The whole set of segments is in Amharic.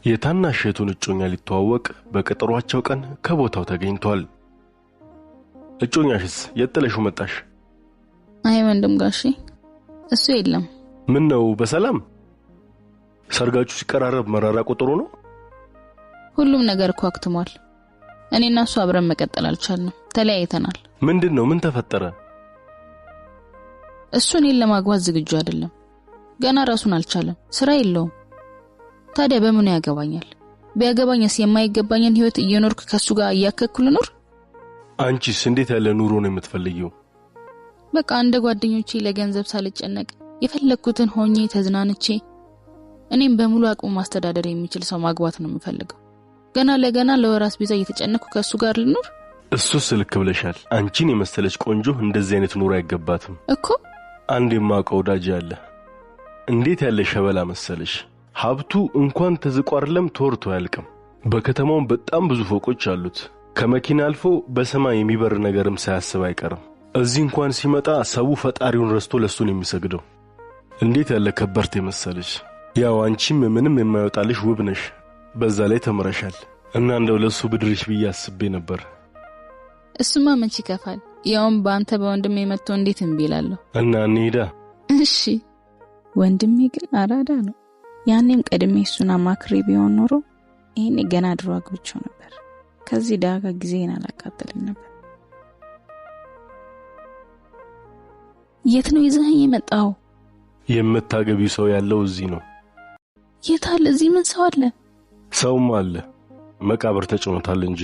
የታናሽቱን እጮኛ ሊተዋወቅ በቀጠሯቸው ቀን ከቦታው ተገኝቷል። እጮኛሽስ የጥለሽው መጣሽ? አይ ወንድም ጋሼ እሱ የለም። ምን ነው በሰላም? ሰርጋችሁ ሲቀራረብ መራራ ቁጥሩ ነው? ሁሉም ነገር እኮ አክትሟል። እኔና እሱ አብረን መቀጠል አልቻልንም፣ ተለያይተናል። ምንድነው? ምን ተፈጠረ? እሱ እኔን ለማግባት ዝግጁ አይደለም። ገና ራሱን አልቻለም፣ ስራ የለውም። ታዲያ በምን ያገባኛል? ቢያገባኝስ የማይገባኝን ህይወት እየኖርኩ ከሱ ጋር እያከኩል ኖር? አንቺስ እንዴት ያለ ኑሮ ነው የምትፈልጊው? በቃ እንደ ጓደኞቼ ለገንዘብ ሳልጨነቅ የፈለኩትን ሆኜ ተዝናንቼ እኔም በሙሉ አቅሙ ማስተዳደር የሚችል ሰው ማግባት ነው የምፈልገው። ገና ለገና ለወራስ ቢዛ እየተጨነኩ ከሱ ጋር ልኖር? እሱስ ልክ ብለሻል። አንቺን የመሰለች ቆንጆ እንደዚህ አይነት ኑሮ አይገባትም እኮ። አንድ የማውቀው ወዳጅ አለ። እንዴት ያለ ሸበላ መሰለሽ! ሀብቱ እንኳን ተዝቆ አይደለም ተወርቶ አያልቅም። በከተማው በጣም ብዙ ፎቆች አሉት። ከመኪና አልፎ በሰማይ የሚበር ነገርም ሳያስብ አይቀርም። እዚህ እንኳን ሲመጣ ሰው ፈጣሪውን ረስቶ ለሱን የሚሰግደው። እንዴት ያለ ከበርቴ መሰለሽ! ያው አንቺም ምንም የማይወጣልሽ ውብ ነሽ፣ በዛ ላይ ተምረሻል። እና እንደው ለሱ ብድርሽ ብዬ አስቤ ነበር። እሱማ ምን ይከፋል? ያውም በአንተ በወንድሜ መጥቶ እንዴት እምቢ እላለሁ? እና እንሂዳ። እሺ። ወንድሜ ግን አራዳ ነው። ያኔም ቀድሜ እሱን አማክሬ ቢሆን ኖሮ ይሄኔ ገና ድሮ አግብቼው ነበር። ከዚህ ዳጋ ጊዜን አላቃጠልም ነበር። የት ነው ይዘኸኝ የመጣው? የምታገቢው ሰው ያለው እዚህ ነው። የት አለ? እዚህ ምን ሰው አለ? ሰውም አለ፣ መቃብር ተጭኖታል እንጂ።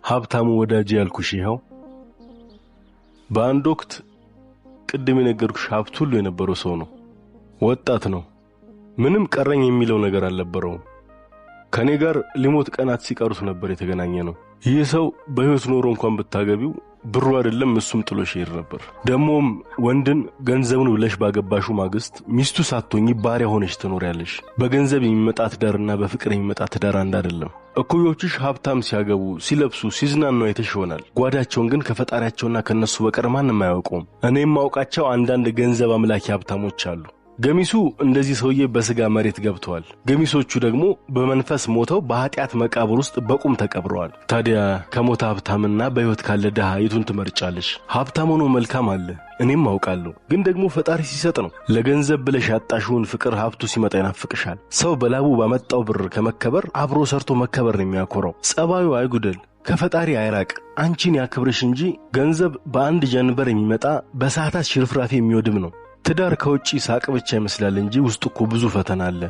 ሀብታሙ ወዳጅ ያልኩሽ ይኸው። በአንድ ወቅት ቅድም የነገርኩሽ ሀብት ሁሉ የነበረው ሰው ነው። ወጣት ነው። ምንም ቀረኝ የሚለው ነገር አልነበረውም። ከኔ ጋር ሊሞት ቀናት ሲቀሩት ነበር የተገናኘ ነው። ይህ ሰው በህይወት ኖሮ እንኳን ብታገቢው ብሩ አይደለም እሱም ጥሎሽ ይሄድ ነበር። ደሞም ወንድን ገንዘቡን ብለሽ ባገባሹ ማግስት ሚስቱ ሳትሆኚ ባሪያ ሆነሽ ትኖሪያለሽ። በገንዘብ የሚመጣ ትዳርና በፍቅር የሚመጣ ትዳር አንድ አይደለም። እኩዮችሽ ሀብታም ሲያገቡ ሲለብሱ ሲዝናኑ አይተሽ ይሆናል። ጓዳቸውን ግን ከፈጣሪያቸውና ከነሱ በቀር ማንም አያውቁም። እኔም ማውቃቸው አንዳንድ ገንዘብ አምላኪ ሀብታሞች አሉ። ገሚሱ እንደዚህ ሰውዬ በስጋ መሬት ገብተዋል። ገሚሶቹ ደግሞ በመንፈስ ሞተው በኃጢአት መቃብር ውስጥ በቁም ተቀብረዋል። ታዲያ ከሞተ ሀብታምና በህይወት ካለ ድሃ የቱን ትመርጫለሽ? ሀብታም ሆኖ መልካም አለ፣ እኔም አውቃለሁ። ግን ደግሞ ፈጣሪ ሲሰጥ ነው። ለገንዘብ ብለሽ ያጣሽውን ፍቅር ሀብቱ ሲመጣ ይናፍቅሻል። ሰው በላቡ ባመጣው ብር ከመከበር አብሮ ሰርቶ መከበር ነው የሚያኮራው። ጸባዩ አይጉደል፣ ከፈጣሪ አይራቅ፣ አንቺን ያክብርሽ እንጂ ገንዘብ በአንድ ጀንበር የሚመጣ በሰዓታት ሽርፍራፊ የሚወድም ነው። ትዳር ከውጪ ሳቅ ብቻ ይመስላል እንጂ ውስጡ እኮ ብዙ ፈተና አለ።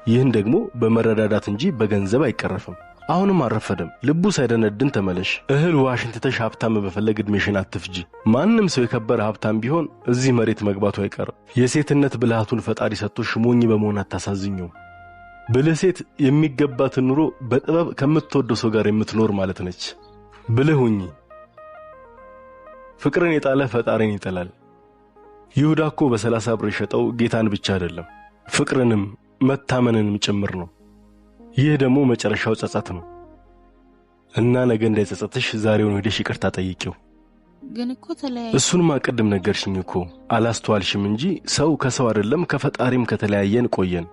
ይህን ደግሞ በመረዳዳት እንጂ በገንዘብ አይቀረፍም። አሁንም አረፈደም። ልቡ ሳይደነድን ተመለሽ። እህል ዋሽን ትተሽ ሀብታም በፈለግ እድሜሽን አትፍጂ። ማንም ሰው የከበረ ሀብታም ቢሆን እዚህ መሬት መግባቱ አይቀርም። የሴትነት ብልሃቱን ፈጣሪ ሰጥቶሽ ሞኝ በመሆን አታሳዝኘው። ብልህ ሴት የሚገባትን ኑሮ በጥበብ ከምትወደው ሰው ጋር የምትኖር ማለት ነች። ብልህ ሁኚ። ፍቅርን የጣለ ፈጣሪን ይጠላል። ይሁዳ እኮ በ30 ብር የሸጠው ጌታን ብቻ አይደለም ፍቅርንም መታመንንም ጭምር ነው። ይህ ደግሞ መጨረሻው ጸጸት ነው። እና ነገ እንዳይጸጸትሽ ዛሬውን ሄደሽ ይቅርታ ጠይቂው። ግን እኮ እሱንማ ቅድም ነገርሽኝ እኮ አላስተዋልሽም እንጂ ሰው ከሰው አይደለም ከፈጣሪም ከተለያየን ቆየን።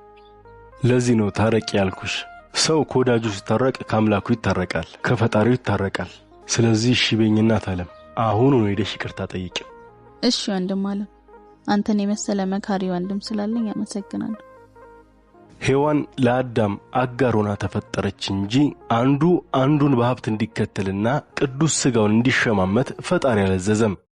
ለዚህ ነው ታረቂ ያልኩሽ። ሰው ከወዳጁ ሲታረቅ ከአምላኩ ይታረቃል፣ ከፈጣሪው ይታረቃል። ስለዚህ እሺ በይኝና ታለም አሁኑን ሄደሽ ይቅርታ ጠይቂው። እሺ ወንድም አለ። አንተን የመሰለ መካሪ ወንድም ስላለኝ አመሰግናለሁ። ሔዋን ለአዳም አጋር ሆና ተፈጠረች እንጂ አንዱ አንዱን በሀብት እንዲከተልና ቅዱስ ሥጋውን እንዲሸማመት ፈጣሪ አላዘዘም።